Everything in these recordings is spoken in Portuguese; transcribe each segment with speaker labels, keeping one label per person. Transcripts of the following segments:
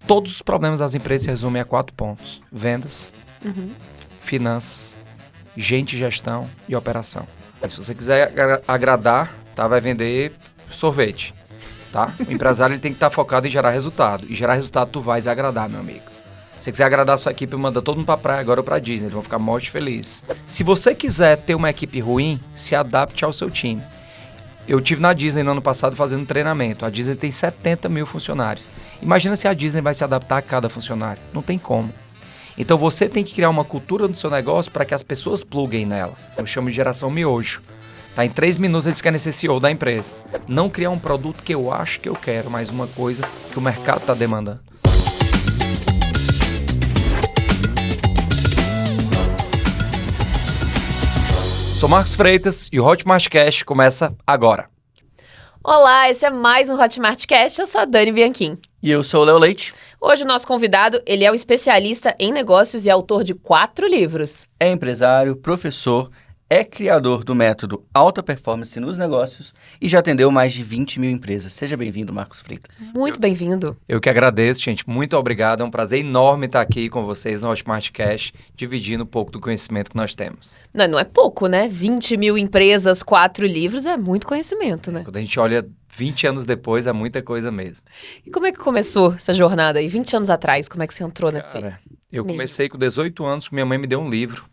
Speaker 1: Todos os problemas das empresas se resumem a 4 pontos. Vendas, finanças, gente, gestão e operação. Mas se você quiser agradar, tá, vai vender sorvete. Tá? O empresário ele tem que estar focado em gerar resultado. E gerar resultado tu vai agradar, meu amigo. Se você quiser agradar a sua equipe, manda todo mundo pra praia agora ou pra Disney. Eles vão ficar mortos felizes. Se você quiser ter uma equipe ruim, se adapte ao seu time. Eu tive na Disney no ano passado fazendo treinamento. A Disney tem 70 mil funcionários. Imagina se a Disney vai se adaptar a cada funcionário. Não tem como. Então você tem que criar uma cultura no seu negócio para que as pessoas pluguem nela. Eu chamo de geração miojo. Tá, em 3 minutos eles querem ser CEO da empresa. Não criar um produto que eu acho que eu quero, mas uma coisa que o mercado está demandando. Sou Marcos Freitas e o Hotmart Cash começa agora.
Speaker 2: Olá, esse é mais um Hotmart Cash, eu sou a Dani Bianchim.
Speaker 3: E eu sou o Léo Leite.
Speaker 2: Hoje o nosso convidado, ele é um especialista em negócios e autor de 4 livros.
Speaker 3: É empresário, professor, é criador do método Alta Performance nos Negócios e já atendeu mais de 20 mil empresas. Seja bem-vindo, Marcos Freitas.
Speaker 2: Muito bem-vindo.
Speaker 1: Eu que agradeço, gente. Muito obrigado. É um prazer enorme estar aqui com vocês no Hotmart Cash, dividindo um pouco do conhecimento que nós temos.
Speaker 2: Não é pouco, né? 20 mil empresas, 4 livros, é muito conhecimento, né?
Speaker 1: Quando a gente olha 20 anos depois, é muita coisa mesmo.
Speaker 2: E como é que começou essa jornada aí? 20 anos atrás, como é que você entrou nesse
Speaker 1: Cara, eu
Speaker 2: meio?
Speaker 1: comecei com 18 anos, minha mãe me deu um livro.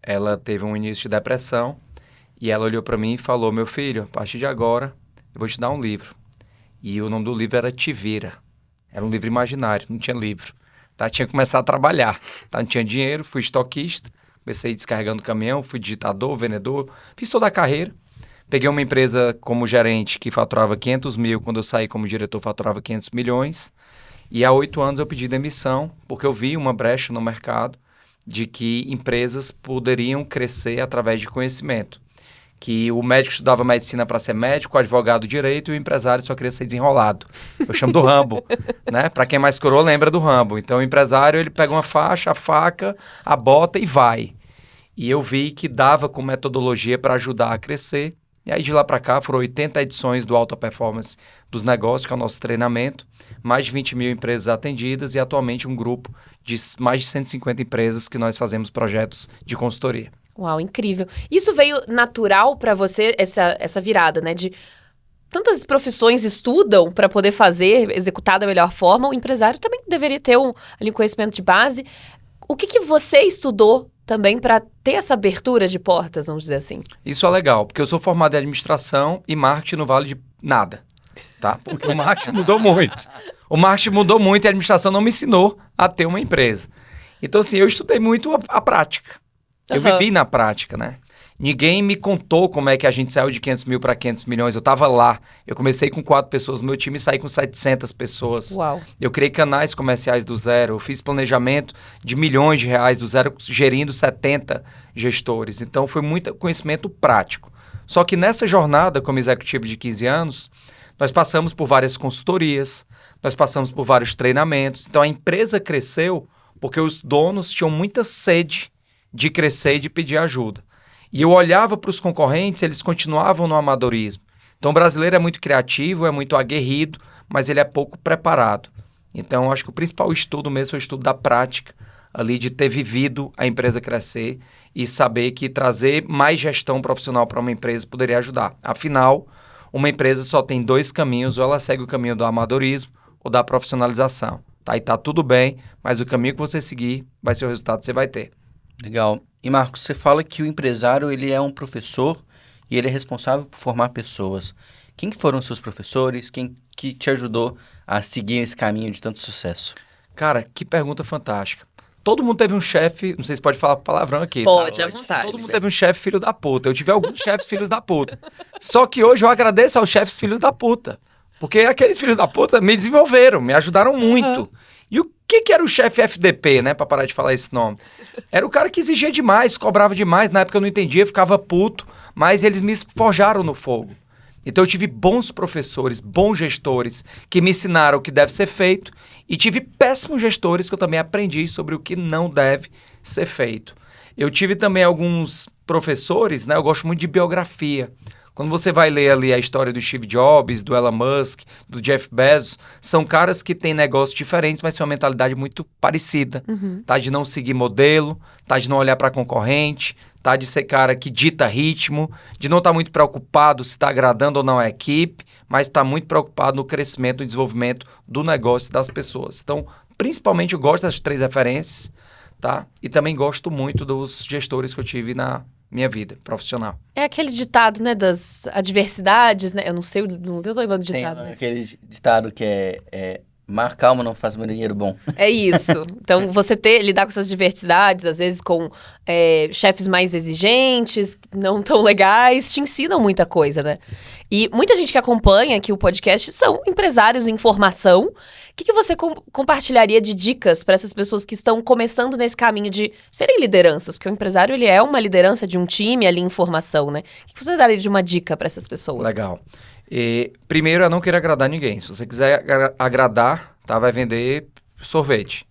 Speaker 1: Ela teve um início de depressão e ela olhou para mim e falou: meu filho, a partir de agora eu vou te dar um livro. E o nome do livro era Te Vira. Era um livro imaginário, não tinha livro. Tá? Tinha que começar a trabalhar. Tá? Não tinha dinheiro, fui estoquista, comecei descarregando caminhão, fui digitador, vendedor, fiz toda a carreira. Peguei uma empresa como gerente que faturava 500 mil, quando eu saí como diretor faturava 500 milhões. E há 8 anos eu pedi demissão, porque eu vi uma brecha no mercado de que empresas poderiam crescer através de conhecimento. Que o médico estudava medicina para ser médico, o advogado direito e o empresário só queria ser desenrolado. Eu chamo do Rambo, né? Para quem mais coroa, lembra do Rambo. Então o empresário, ele pega uma faixa, a faca, a bota e vai. E eu vi que dava com metodologia para ajudar a crescer. E aí de lá para cá foram 80 edições do Alta Performance dos Negócios, que é o nosso treinamento, mais de 20 mil empresas atendidas e atualmente um grupo de mais de 150 empresas que nós fazemos projetos de consultoria.
Speaker 2: Uau, incrível. Isso veio natural para você, essa virada, né? De tantas profissões estudam para poder fazer, executar da melhor forma, o empresário também deveria ter ali um conhecimento de base. O que você estudou também para ter essa abertura de portas, vamos dizer assim?
Speaker 1: Isso é legal, porque eu sou formado em administração e marketing não vale de nada, tá? Porque o marketing mudou muito. O marketing mudou muito e a administração não me ensinou a ter uma empresa. Então, assim, eu estudei muito a prática. Eu vivi na prática, né? Ninguém me contou como é que a gente saiu de 500 mil para 500 milhões. Eu estava lá. Eu comecei com 4 pessoas no meu time e saí com 700 pessoas.
Speaker 2: Uau.
Speaker 1: Eu criei canais comerciais do zero. Eu fiz planejamento de milhões de reais do zero, gerindo 70 gestores. Então, foi muito conhecimento prático. Só que nessa jornada, como executivo de 15 anos, nós passamos por várias consultorias, nós passamos por vários treinamentos. Então, a empresa cresceu porque os donos tinham muita sede de crescer e de pedir ajuda. E eu olhava para os concorrentes, eles continuavam no amadorismo. Então, o brasileiro é muito criativo, é muito aguerrido, mas ele é pouco preparado. Então, acho que o principal estudo mesmo foi o estudo da prática, ali de ter vivido a empresa crescer e saber que trazer mais gestão profissional para uma empresa poderia ajudar. Afinal, uma empresa só tem 2 caminhos, ou ela segue o caminho do amadorismo ou da profissionalização. Tá? E tá tudo bem, mas o caminho que você seguir vai ser o resultado que você vai ter.
Speaker 3: Legal. E Marcos, você fala que o empresário ele é um professor e ele é responsável por formar pessoas. Quem que foram os seus professores? Quem que te ajudou a seguir esse caminho de tanto sucesso?
Speaker 1: Cara, que pergunta fantástica. Todo mundo teve um chefe, não sei se pode falar palavrão aqui.
Speaker 2: Pode,
Speaker 1: tá?
Speaker 2: à vontade.
Speaker 1: Todo mundo teve um chefe filho da puta. Eu tive alguns chefes filhos da puta. Só que hoje eu agradeço aos chefes filhos da puta. Porque aqueles filhos da puta me desenvolveram, me ajudaram muito. E o que era o chefe FDP, né? Pra parar de falar esse nome. Era o cara que exigia demais, cobrava demais. Na época eu não entendia, ficava puto. Mas eles me forjaram no fogo. Então eu tive bons professores, bons gestores que me ensinaram o que deve ser feito. E tive péssimos gestores que eu também aprendi sobre o que não deve ser feito. Eu tive também alguns professores, né? Eu gosto muito de biografia. Quando você vai ler ali a história do Steve Jobs, do Elon Musk, do Jeff Bezos, são caras que têm negócios diferentes, mas têm uma mentalidade muito parecida. Tá? De não seguir modelo, tá? De não olhar para concorrente, tá? De ser cara que dita ritmo, de não estar muito preocupado se está agradando ou não a equipe, mas está muito preocupado no crescimento e desenvolvimento do negócio das pessoas. Então, principalmente eu gosto dessas 3 referências, tá? E também gosto muito dos gestores que eu tive na minha vida profissional.
Speaker 2: É aquele ditado, né, das adversidades, né? Eu não sei, não tô lembrando do
Speaker 3: Tem
Speaker 2: ditado. Mas...
Speaker 3: aquele ditado que é mar calmo não faz marinheiro bom.
Speaker 2: É isso. Então, você lidar com essas diversidades, às vezes com chefes mais exigentes, não tão legais, te ensinam muita coisa, né? E muita gente que acompanha aqui o podcast são empresários em formação. O que você compartilharia de dicas para essas pessoas que estão começando nesse caminho de serem lideranças? Porque o empresário, ele é uma liderança de um time ali em formação, né? O que você daria de uma dica para essas pessoas?
Speaker 1: Legal. E, primeiro, é não querer agradar ninguém. Se você quiser agradar, tá, vai vender sorvete,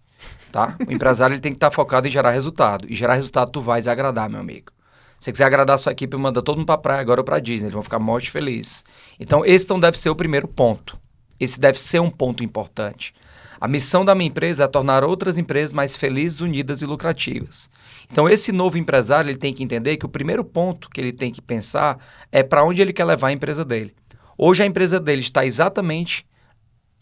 Speaker 1: tá? O empresário ele tem que estar focado em gerar resultado. E gerar resultado tu vai desagradar, meu amigo. Se você quiser agradar a sua equipe, manda todo mundo pra praia agora ou pra Disney. Eles vão ficar mortos felizes. Então, esse não deve ser o primeiro ponto. Esse deve ser um ponto importante. A missão da minha empresa é tornar outras empresas mais felizes, unidas e lucrativas. Então, esse novo empresário ele tem que entender que o primeiro ponto que ele tem que pensar é para onde ele quer levar a empresa dele. Hoje a empresa dele está exatamente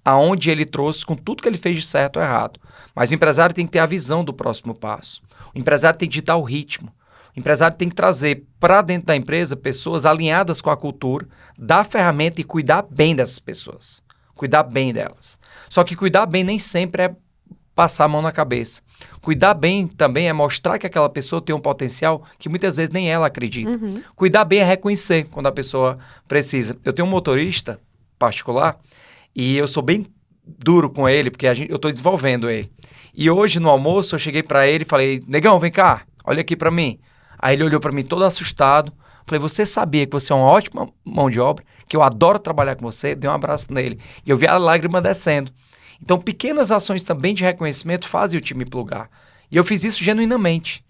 Speaker 1: aonde ele trouxe com tudo que ele fez de certo ou errado. Mas o empresário tem que ter a visão do próximo passo. O empresário tem que ditar o ritmo. O empresário tem que trazer para dentro da empresa pessoas alinhadas com a cultura, dar ferramenta e cuidar bem dessas pessoas. Cuidar bem delas. Só que cuidar bem nem sempre é passar a mão na cabeça. Cuidar bem também é mostrar que aquela pessoa tem um potencial que muitas vezes nem ela acredita. Cuidar bem é reconhecer quando a pessoa precisa. Eu tenho um motorista particular e eu sou bem duro com ele, porque eu estou desenvolvendo ele. E hoje no almoço eu cheguei para ele e falei, negão, vem cá, olha aqui para mim. Aí ele olhou para mim todo assustado. Falei, você sabia que você é uma ótima mão de obra, que eu adoro trabalhar com você? Dei um abraço nele. E eu vi a lágrima descendo. Então, pequenas ações também de reconhecimento fazem o time plugar. E eu fiz isso genuinamente,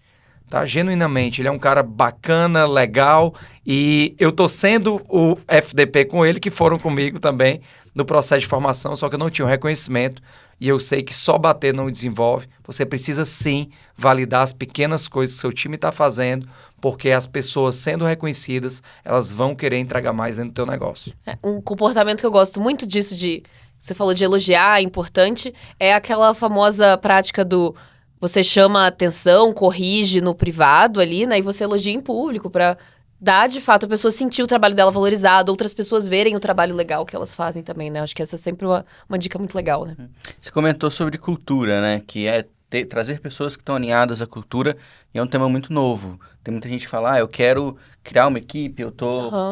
Speaker 1: tá? Genuinamente. Ele é um cara bacana, legal, e eu tô sendo o FDP com ele, que foram comigo também no processo de formação, só que eu não tinha um reconhecimento, e eu sei que só bater não desenvolve. Você precisa, sim, validar as pequenas coisas que seu time está fazendo, porque as pessoas sendo reconhecidas, elas vão querer entregar mais dentro do teu negócio.
Speaker 2: Um comportamento que eu gosto muito disso você falou de elogiar, é importante, é aquela famosa prática do você chama a atenção, corrige no privado ali, né? E você elogia em público para dar, de fato, a pessoa sentir o trabalho dela valorizado, outras pessoas verem o trabalho legal que elas fazem também, né? Acho que essa é sempre uma dica muito legal, né?
Speaker 3: Você comentou sobre cultura, né? Que é trazer pessoas que estão alinhadas à cultura, e é um tema muito novo. Tem muita gente que fala, eu quero criar uma equipe,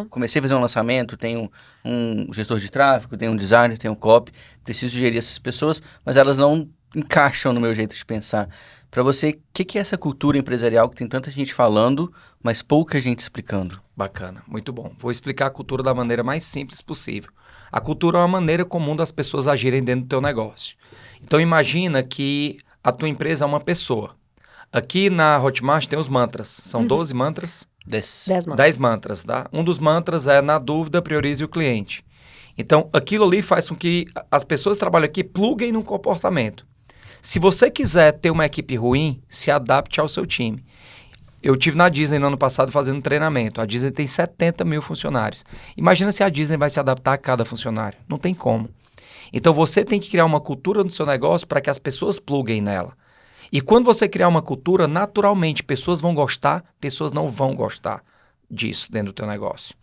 Speaker 3: comecei a fazer um lançamento, tenho um gestor de tráfego, tenho um designer, tenho um copy, preciso gerir essas pessoas, mas elas não encaixam no meu jeito de pensar. Para você, o que é essa cultura empresarial que tem tanta gente falando, mas pouca gente explicando?
Speaker 1: Bacana, muito bom. Vou explicar a cultura da maneira mais simples possível. A cultura é uma maneira comum das pessoas agirem dentro do teu negócio. Então imagina que a tua empresa é uma pessoa. Aqui na Hotmart tem os mantras. São 12 mantras? 10 mantras, tá? Um dos mantras é, na dúvida, priorize o cliente. Então, aquilo ali faz com que as pessoas que trabalham aqui pluguem no comportamento. Se você quiser ter uma equipe ruim, se adapte ao seu time. Eu tive na Disney no ano passado fazendo um treinamento. A Disney tem 70 mil funcionários. Imagina se a Disney vai se adaptar a cada funcionário. Não tem como. Então, você tem que criar uma cultura no seu negócio para que as pessoas pluguem nela. E quando você criar uma cultura, naturalmente, pessoas vão gostar, pessoas não vão gostar disso dentro do teu negócio.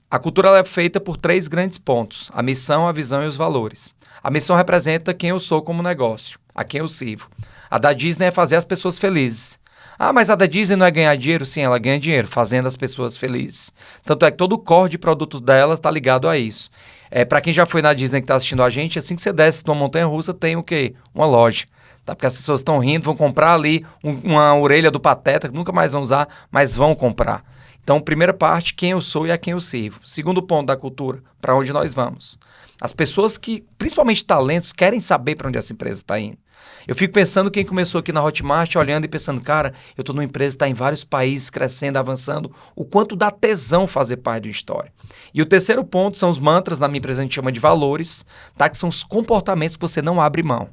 Speaker 1: A cultura ela é feita por 3 grandes pontos. A missão, a visão e os valores. A missão representa quem eu sou como negócio, a quem eu sirvo. A da Disney é fazer as pessoas felizes. Mas a da Disney não é ganhar dinheiro? Sim, ela ganha dinheiro, fazendo as pessoas felizes. Tanto é que todo o core de produto dela está ligado a isso. Para quem já foi na Disney que está assistindo a gente, assim que você desce numa montanha-russa, tem o quê? Uma loja. Tá? Porque as pessoas estão rindo, vão comprar ali uma orelha do Pateta, que nunca mais vão usar, mas vão comprar. Então, primeira parte, quem eu sou e a quem eu sirvo. Segundo ponto da cultura, para onde nós vamos. As pessoas que, principalmente talentos, querem saber para onde essa empresa está indo. Eu fico pensando quem começou aqui na Hotmart, olhando e pensando, cara, eu estou numa empresa que está em vários países, crescendo, avançando, o quanto dá tesão fazer parte de uma história. E o terceiro ponto são os mantras, na minha empresa a gente chama de valores, tá? Que são os comportamentos que você não abre mão.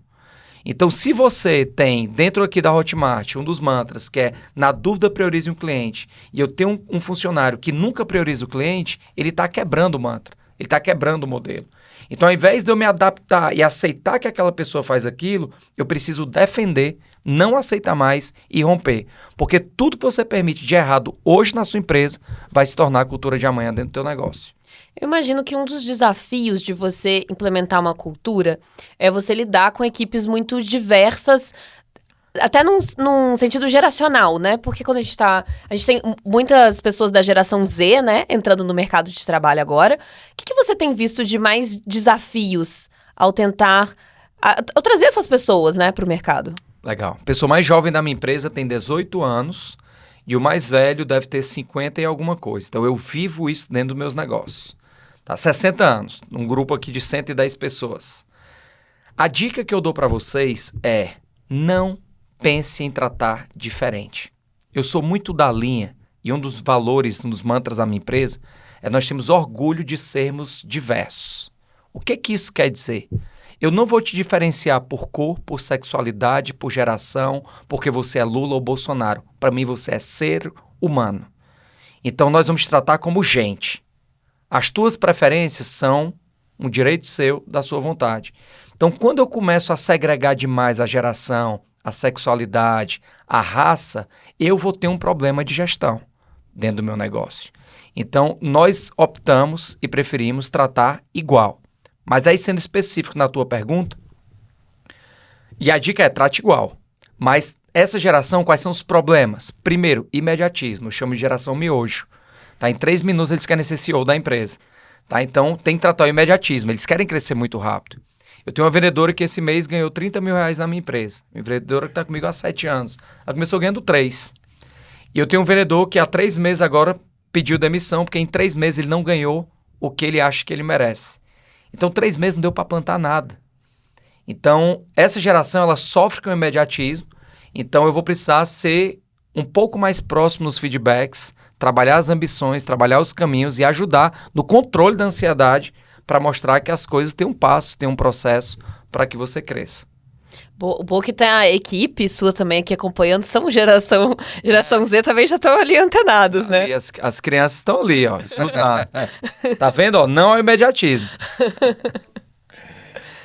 Speaker 1: Então, se você tem, dentro aqui da Hotmart, um dos mantras que é, na dúvida, priorize um cliente, e eu tenho um funcionário que nunca prioriza o cliente, ele está quebrando o mantra, ele está quebrando o modelo. Então, ao invés de eu me adaptar e aceitar que aquela pessoa faz aquilo, eu preciso defender, não aceitar mais e romper. Porque tudo que você permite de errado hoje na sua empresa vai se tornar a cultura de amanhã dentro do teu negócio.
Speaker 2: Eu imagino que um dos desafios de você implementar uma cultura é você lidar com equipes muito diversas, até num sentido geracional, né? Porque quando a gente tem muitas pessoas da geração Z, né, entrando no mercado de trabalho agora. O que você tem visto de mais desafios ao tentar ao trazer essas pessoas, né, para o mercado?
Speaker 1: Legal. A pessoa mais jovem da minha empresa tem 18 anos e o mais velho deve ter 50 e alguma coisa. Então, eu vivo isso dentro dos meus negócios. Tá? 60 anos, um grupo aqui de 110 pessoas. A dica que eu dou para vocês é não pense em tratar diferente. Eu sou muito da linha e um dos valores, um dos mantras da minha empresa é nós temos orgulho de sermos diversos. O que isso quer dizer? Eu não vou te diferenciar por cor, por sexualidade, por geração, porque você é Lula ou Bolsonaro. Para mim, você é ser humano. Então, nós vamos te tratar como gente. As tuas preferências são um direito seu, da sua vontade. Então, quando eu começo a segregar demais a geração, a sexualidade, a raça, eu vou ter um problema de gestão dentro do meu negócio. Então, nós optamos e preferimos tratar igual. Mas aí, sendo específico na tua pergunta, e a dica é trate igual. Mas essa geração, quais são os problemas? Primeiro, imediatismo. Eu chamo de geração miojo. Tá? Em 3 minutos eles querem ser CEO da empresa. Tá? Então, tem que tratar o imediatismo. Eles querem crescer muito rápido. Eu tenho uma vendedora que esse mês ganhou 30 mil reais na minha empresa. Uma vendedora que está comigo há 7 anos. Ela começou ganhando 3. E eu tenho um vendedor que há 3 meses agora pediu demissão, porque em 3 meses ele não ganhou o que ele acha que ele merece. Então, 3 meses não deu para plantar nada. Então, essa geração, ela sofre com o imediatismo. Então, eu vou precisar ser um pouco mais próximo nos feedbacks, trabalhar as ambições, trabalhar os caminhos e ajudar no controle da ansiedade para mostrar que as coisas têm um passo, têm um processo para que você cresça.
Speaker 2: O bom que tem a equipe sua também aqui acompanhando, são geração Z também já estão ali antenados, né?
Speaker 1: E as crianças estão ali, ó, escutando. Tá vendo? Ó, não é o imediatismo.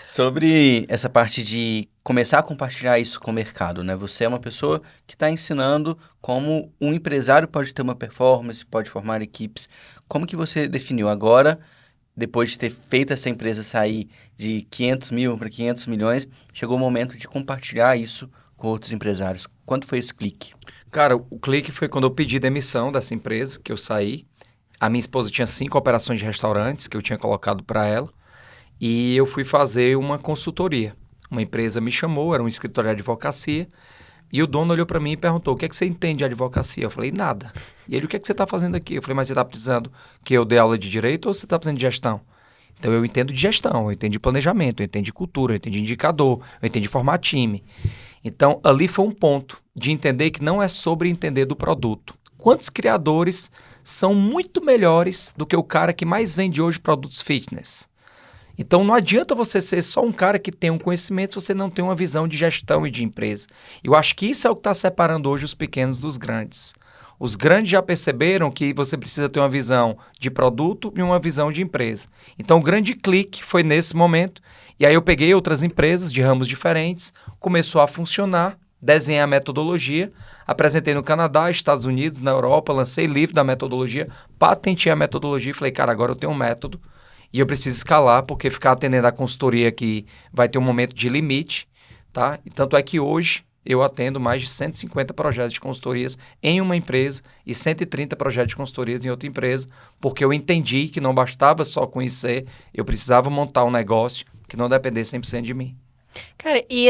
Speaker 3: Sobre essa parte de começar a compartilhar isso com o mercado, né? Você é uma pessoa que está ensinando como um empresário pode ter uma performance, pode formar equipes. Como que você definiu agora, depois de ter feito essa empresa sair de 500 mil para 500 milhões, chegou o momento de compartilhar isso com outros empresários? Quanto foi esse clique?
Speaker 1: Cara, o clique foi quando eu pedi demissão dessa empresa, que eu saí. A minha esposa tinha 5 operações de restaurantes que eu tinha colocado para ela. E eu fui fazer uma consultoria. Uma empresa me chamou, era um escritório de advocacia. E o dono olhou para mim e perguntou, o que é que você entende de advocacia? Eu falei, nada. E ele, o que é que você está fazendo aqui? Eu falei, mas você está precisando que eu dê aula de direito ou você está precisando de gestão? Então, eu entendo de gestão, eu entendo de planejamento, eu entendo de cultura, eu entendo de indicador, eu entendo de formar time. Então, ali foi um ponto de entender que não é sobre entender do produto. Quantos criadores são muito melhores do que o cara que mais vende hoje produtos fitness? Então, não adianta você ser só um cara que tem um conhecimento se você não tem uma visão de gestão e de empresa. Eu acho que isso é o que está separando hoje os pequenos dos grandes. Os grandes já perceberam que você precisa ter uma visão de produto e uma visão de empresa. Então, o grande clique foi nesse momento. E aí eu peguei outras empresas de ramos diferentes, começou a funcionar, desenhei a metodologia, apresentei no Canadá, Estados Unidos, na Europa, lancei livro da metodologia, patenteei a metodologia e falei, cara, agora eu tenho um método. E eu preciso escalar, porque ficar atendendo a consultoria aqui vai ter um momento de limite, tá? E tanto é que hoje eu atendo mais de 150 projetos de consultorias em uma empresa e 130 projetos de consultorias em outra empresa, porque eu entendi que não bastava só conhecer, eu precisava montar um negócio que não dependesse 100% de mim.
Speaker 2: Cara, e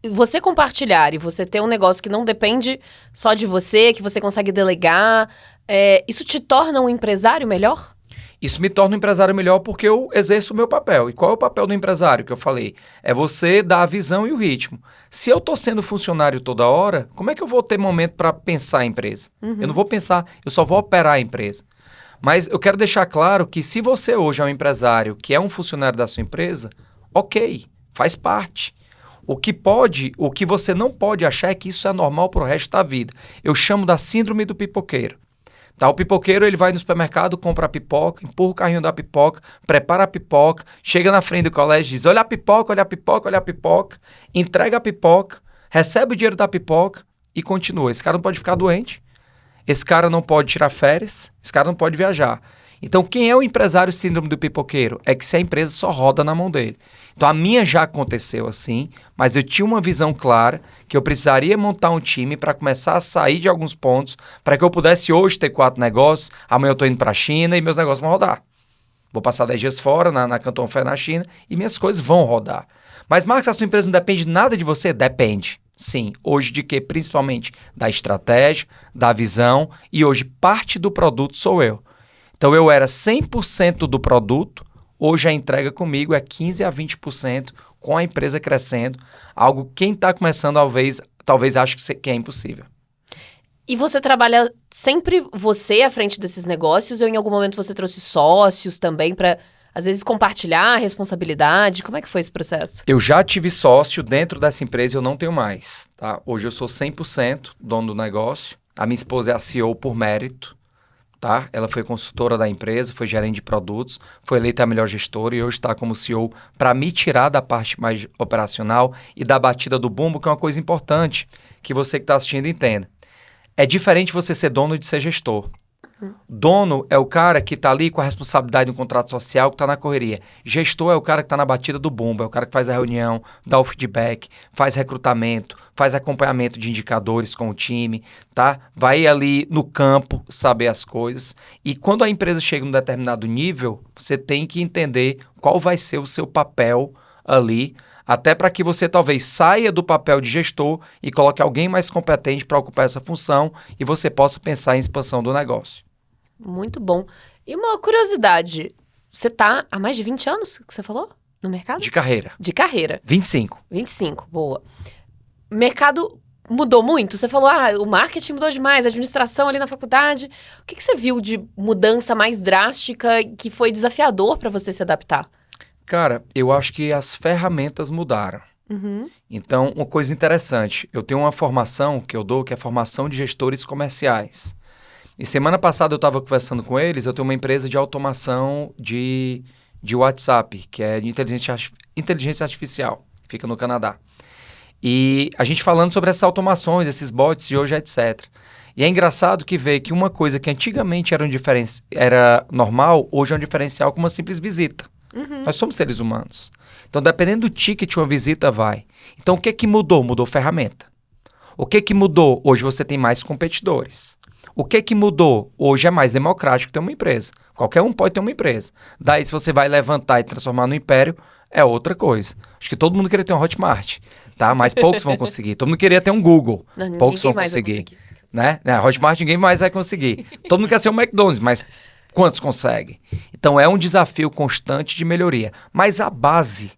Speaker 2: você compartilhar e você ter um negócio que não depende só de você, que você consegue delegar, isso te torna um empresário melhor?
Speaker 1: Isso me torna um empresário melhor porque eu exerço o meu papel. E qual é o papel do empresário que eu falei? É você dar a visão e o ritmo. Se eu estou sendo funcionário toda hora, como é que eu vou ter momento para pensar a empresa? Eu não vou pensar, eu só vou operar a empresa. Mas eu quero deixar claro que se você hoje é um empresário que é um funcionário da sua empresa, ok, faz parte. O que você não pode achar é que isso é normal para o resto da vida. Eu chamo da síndrome do pipoqueiro. Tá, o pipoqueiro, ele vai no supermercado, compra a pipoca, empurra o carrinho da pipoca, prepara a pipoca, chega na frente do colégio e diz, olha a pipoca, olha a pipoca, olha a pipoca, entrega a pipoca, recebe o dinheiro da pipoca e continua. Esse cara não pode ficar doente, esse cara não pode tirar férias, esse cara não pode viajar. Então, quem é o empresário síndrome do pipoqueiro? É que se a empresa só roda na mão dele. Então, a minha já aconteceu assim, mas eu tinha uma visão clara que eu precisaria montar um time para começar a sair de alguns pontos, para que eu pudesse hoje ter 4 negócios, amanhã eu estou indo para a China e meus negócios vão rodar. Vou passar 10 dias fora, na Canton Fair na China, e minhas coisas vão rodar. Mas, Marcos, a sua empresa não depende nada de você? Depende. Sim. Hoje de quê? Principalmente da estratégia, da visão, e hoje parte do produto sou eu. Então, eu era 100% do produto, hoje a entrega comigo é 15% a 20%, com a empresa crescendo, algo que quem está começando talvez ache que é impossível.
Speaker 2: E você trabalha sempre você à frente desses negócios ou em algum momento você trouxe sócios também para, às vezes, compartilhar a responsabilidade? Como é que foi esse processo?
Speaker 1: Eu já tive sócio dentro dessa empresa e eu não tenho mais. Tá? Hoje eu sou 100% dono do negócio, a minha esposa é a CEO por mérito. Tá? Ela foi consultora da empresa, foi gerente de produtos, foi eleita a melhor gestora e hoje está como CEO para me tirar da parte mais operacional e da batida do bumbo, que é uma coisa importante que você que está assistindo entenda. É diferente você ser dono de ser gestor. Dono é o cara que está ali com a responsabilidade do contrato social, que está na correria. Gestor é o cara que está na batida do bumbo, é o cara que faz a reunião, dá o feedback, faz recrutamento, faz acompanhamento de indicadores com o time, tá? Vai ali no campo saber as coisas. E quando a empresa chega num determinado nível, você tem que entender qual vai ser o seu papel ali, até para que você talvez saia do papel de gestor e coloque alguém mais competente para ocupar essa função e você possa pensar em expansão do negócio.
Speaker 2: Muito bom. E uma curiosidade, você tá há mais de 20 anos, que você falou, no mercado?
Speaker 1: De carreira.
Speaker 2: De carreira.
Speaker 1: 25.
Speaker 2: 25, boa. O mercado mudou muito? Você falou, o marketing mudou demais, a administração ali na faculdade. O que você viu de mudança mais drástica que foi desafiador para você se adaptar?
Speaker 1: Cara, eu acho que as ferramentas mudaram. Então, uma coisa interessante, eu tenho uma formação que eu dou, que é a formação de gestores comerciais. E semana passada eu estava conversando com eles, eu tenho uma empresa de automação de WhatsApp, que é de inteligência artificial, fica no Canadá. E a gente falando sobre essas automações, esses bots de hoje, etc. E é engraçado que vê que uma coisa que antigamente era normal, hoje é um diferencial com uma simples visita. Nós somos seres humanos. Então, dependendo do ticket, uma visita vai. Então, o que que mudou? Mudou ferramenta. O que que mudou? Hoje você tem mais competidores. O que que mudou? Hoje é mais democrático ter uma empresa. Qualquer um pode ter uma empresa. Daí, se você vai levantar e transformar no império, é outra coisa. Acho que todo mundo queria ter um Hotmart, tá? Mas poucos vão conseguir. Todo mundo queria ter um Google.
Speaker 2: Não,
Speaker 1: poucos vão conseguir. Né? Hotmart ninguém mais vai conseguir. Todo mundo quer ser um McDonald's, mas quantos conseguem? Então, é um desafio constante de melhoria. Mas a base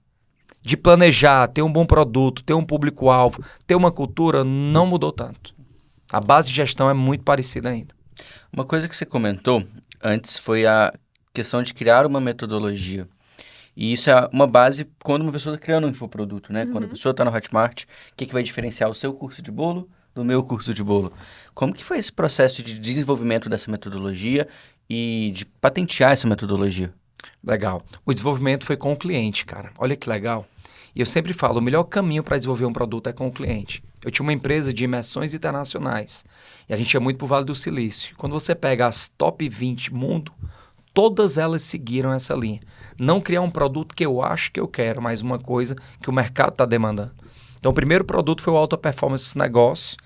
Speaker 1: de planejar, ter um bom produto, ter um público-alvo, ter uma cultura, não mudou tanto. A base de gestão é muito parecida ainda.
Speaker 3: Uma coisa que você comentou antes foi a questão de criar uma metodologia. E isso é uma base quando uma pessoa está criando um infoproduto, né? Quando a pessoa está no Hotmart, o que vai diferenciar o seu curso de bolo do meu curso de bolo? Como que foi esse processo de desenvolvimento dessa metodologia e de patentear essa metodologia?
Speaker 1: Legal. O desenvolvimento foi com o cliente, cara. Olha que legal. E eu sempre falo, o melhor caminho para desenvolver um produto é com o cliente. Eu tinha uma empresa de imersões internacionais e a gente ia muito para o Vale do Silício. Quando você pega as top 20 mundo, todas elas seguiram essa linha. Não criar um produto que eu acho que eu quero, mas uma coisa que o mercado está demandando. Então, o primeiro produto foi o Alta Performance dos Negócios,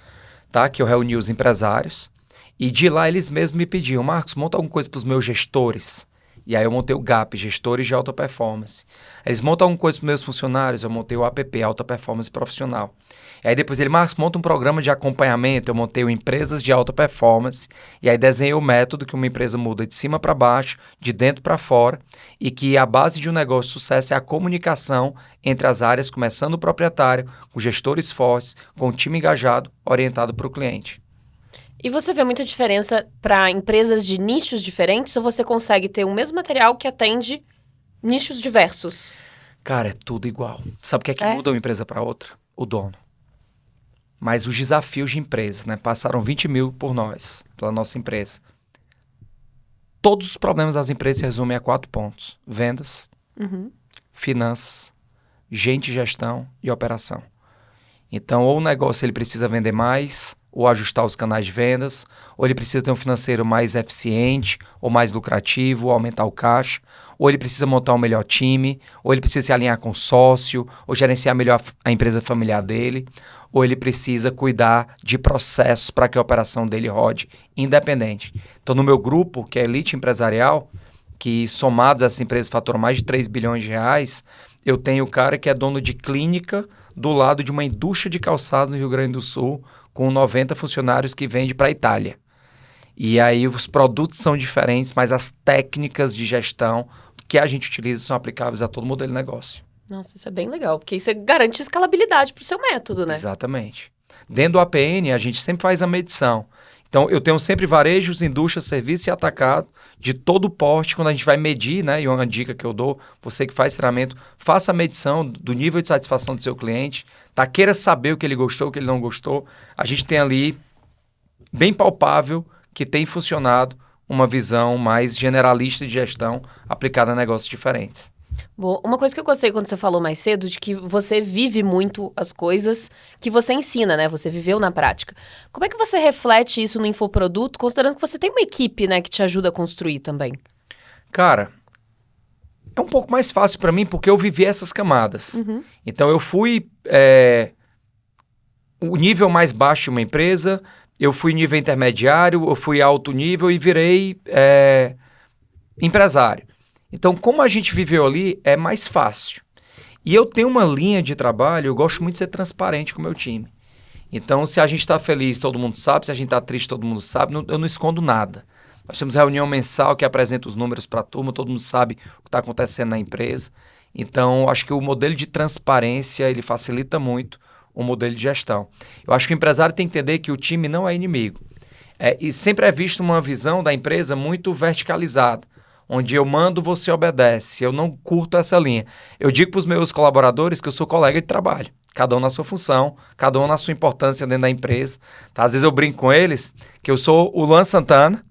Speaker 1: tá? Que eu reuni os empresários. E de lá eles mesmos me pediam, Marcos, monta alguma coisa para os meus gestores. E aí eu montei o GAP, Gestores de Alta Performance. Eles montam alguma coisa para os meus funcionários, eu montei o APP, Alta Performance Profissional. E aí depois ele, Marcos, monta um programa de acompanhamento, eu montei o Empresas de Alta Performance, e aí desenhei o método que uma empresa muda de cima para baixo, de dentro para fora, e que a base de um negócio de sucesso é a comunicação entre as áreas, começando o proprietário, com gestores fortes, com o time engajado, orientado para o cliente.
Speaker 2: E você vê muita diferença para empresas de nichos diferentes ou você consegue ter o mesmo material que atende nichos diversos?
Speaker 1: Cara, é tudo igual. Sabe o que é que muda uma empresa para outra? O dono. Mas os desafios de empresas, né? Passaram 20 mil por nós, pela nossa empresa. Todos os problemas das empresas se resumem a 4 pontos. Vendas, finanças, gente, gestão e operação. Então, ou o negócio ele precisa vender mais, ou ajustar os canais de vendas, ou ele precisa ter um financeiro mais eficiente, ou mais lucrativo, ou aumentar o caixa, ou ele precisa montar um melhor time, ou ele precisa se alinhar com o sócio, ou gerenciar melhor a empresa familiar dele, ou ele precisa cuidar de processos para que a operação dele rode independente. Então, no meu grupo, que é Elite Empresarial, que somados essas empresas faturam mais de 3 bilhões de reais, eu tenho o cara que é dono de clínica do lado de uma indústria de calçados no Rio Grande do Sul, com 90 funcionários que vende para a Itália. E aí os produtos são diferentes, mas as técnicas de gestão que a gente utiliza são aplicáveis a todo modelo de negócio.
Speaker 2: Nossa, isso é bem legal, porque isso garante escalabilidade para o seu método, né?
Speaker 1: Exatamente. Dentro do APN, a gente sempre faz a medição. Então, eu tenho sempre varejos, indústria, serviço e atacado de todo o porte. Quando a gente vai medir, né? E uma dica que eu dou, você que faz treinamento, faça a medição do nível de satisfação do seu cliente, tá? Queira saber o que ele gostou, o que ele não gostou. A gente tem ali, bem palpável, que tem funcionado uma visão mais generalista de gestão aplicada a negócios diferentes.
Speaker 2: Bom, uma coisa que eu gostei quando você falou mais cedo, de que você vive muito as coisas que você ensina, né? Você viveu na prática. Como é que você reflete isso no infoproduto, considerando que você tem uma equipe, né, que te ajuda a construir também?
Speaker 1: Cara, é um pouco mais fácil para mim porque eu vivi essas camadas. Então, eu fui o nível mais baixo de uma empresa, eu fui nível intermediário, eu fui alto nível e virei empresário. Então, como a gente viveu ali, é mais fácil. E eu tenho uma linha de trabalho, eu gosto muito de ser transparente com o meu time. Então, se a gente está feliz, todo mundo sabe. Se a gente está triste, todo mundo sabe. Eu não escondo nada. Nós temos reunião mensal que apresenta os números para a turma, todo mundo sabe o que está acontecendo na empresa. Então, acho que o modelo de transparência, ele facilita muito o modelo de gestão. Eu acho que o empresário tem que entender que o time não é inimigo. E sempre é visto uma visão da empresa muito verticalizada, onde eu mando, você obedece. Eu não curto essa linha. Eu digo para os meus colaboradores que eu sou colega de trabalho. Cada um na sua função, cada um na sua importância dentro da empresa. Tá? Às vezes eu brinco com eles que eu sou o Luan Santana,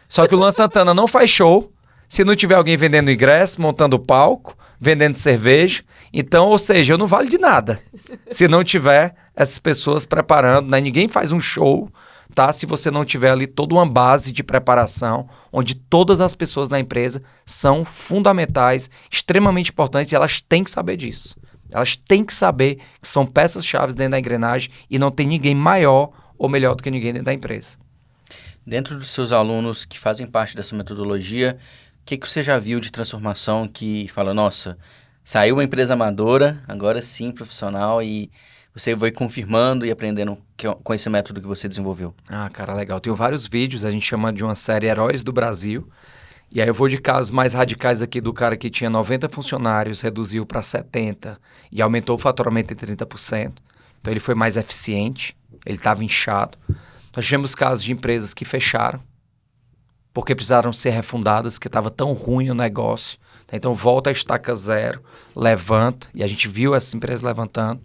Speaker 1: só que o Luan Santana não faz show se não tiver alguém vendendo ingresso, montando palco, vendendo cerveja. Então, ou seja, eu não vale de nada se não tiver essas pessoas preparando. Né? Ninguém faz um show, tá? Se você não tiver ali toda uma base de preparação, onde todas as pessoas da empresa são fundamentais, extremamente importantes, e elas têm que saber disso. Elas têm que saber que são peças-chave dentro da engrenagem e não tem ninguém maior ou melhor do que ninguém dentro da empresa.
Speaker 3: Dentro dos seus alunos que fazem parte dessa metodologia, o que você já viu de transformação que fala, nossa, saiu uma empresa amadora, agora sim profissional, e você vai confirmando e aprendendo com esse método que você desenvolveu?
Speaker 1: Ah, cara, legal. Tenho vários vídeos, a gente chama de uma série Heróis do Brasil. E aí eu vou de casos mais radicais aqui do cara que tinha 90 funcionários, reduziu para 70 e aumentou o faturamento em 30%. Então ele foi mais eficiente, ele estava inchado. Nós tivemos casos de empresas que fecharam porque precisaram ser refundadas, porque estava tão ruim o negócio. Então volta a estaca zero, levanta, e a gente viu essas empresas levantando.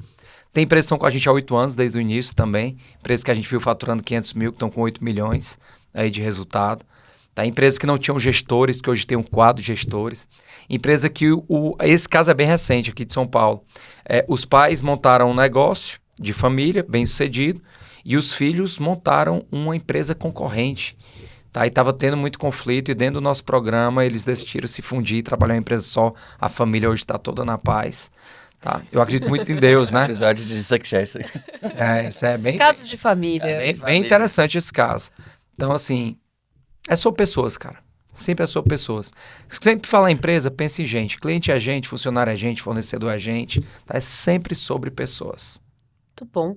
Speaker 1: Tem empresas que estão com a gente há 8 anos, desde o início também. Empresas que a gente viu faturando 500 mil, que estão com 8 milhões aí de resultado. Tá? Empresas que não tinham gestores, que hoje tem um quadro de gestores. Empresa que, esse caso é bem recente aqui de São Paulo. Os pais montaram um negócio de família, bem sucedido, e os filhos montaram uma empresa concorrente. Tá? E estava tendo muito conflito, e dentro do nosso programa eles decidiram se fundir e trabalhar em uma empresa só. A família hoje está toda na paz. Tá? Eu acredito muito em Deus, né?
Speaker 3: Episódio de success.
Speaker 1: Isso é bem...
Speaker 2: Casos de família.
Speaker 1: Bem interessante esse caso. Então, assim, são pessoas, cara. Sempre é sobre pessoas. Sempre fala empresa, pensa em gente. Cliente é gente, funcionário é gente, fornecedor é gente. Tá? É sempre sobre pessoas.
Speaker 2: Muito bom.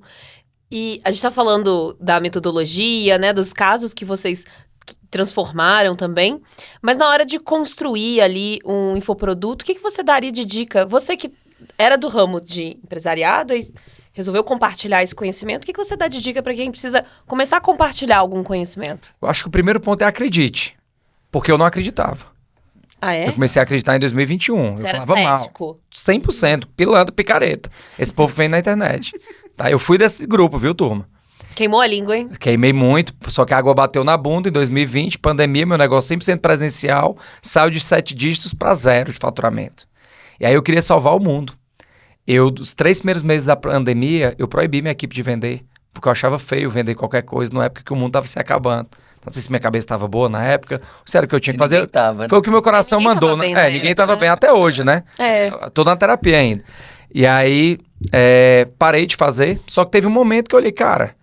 Speaker 2: E a gente tá falando da metodologia, né? Dos casos que vocês transformaram também. Mas na hora de construir ali um infoproduto, o que você daria de dica? Você que era do ramo de empresariado e resolveu compartilhar esse conhecimento, o que você dá de dica para quem precisa começar a compartilhar algum conhecimento?
Speaker 1: Eu acho que o primeiro ponto é acredite. Porque eu não acreditava.
Speaker 2: Ah, é?
Speaker 1: Eu comecei a acreditar em 2021.
Speaker 2: Você
Speaker 1: eu
Speaker 2: era
Speaker 1: falava mal.
Speaker 2: cético?
Speaker 1: 100%, pilantra, picareta. Esse povo vem na internet. Tá? Eu fui desse grupo, viu, turma?
Speaker 2: Queimou a língua, hein?
Speaker 1: Queimei muito, só que a água bateu na bunda em 2020, pandemia, meu negócio 100% presencial, saiu de 7 dígitos para 0 de faturamento. E aí eu queria salvar o mundo. Dos 3 primeiros meses da pandemia, eu proibi minha equipe de vender, porque eu achava feio vender qualquer coisa na época que o mundo estava se acabando. Não sei se minha cabeça estava boa na época, se era o que eu tinha que fazer.
Speaker 3: Tava, né?
Speaker 1: Foi o que meu coração
Speaker 2: Ninguém
Speaker 1: mandou,
Speaker 2: tava
Speaker 1: né?
Speaker 2: bem na
Speaker 1: Ninguém
Speaker 2: época,
Speaker 1: estava
Speaker 2: né?
Speaker 1: bem até hoje, né?
Speaker 2: É.
Speaker 1: Tô na terapia ainda. E aí, parei de fazer, só que teve um momento que eu olhei, cara,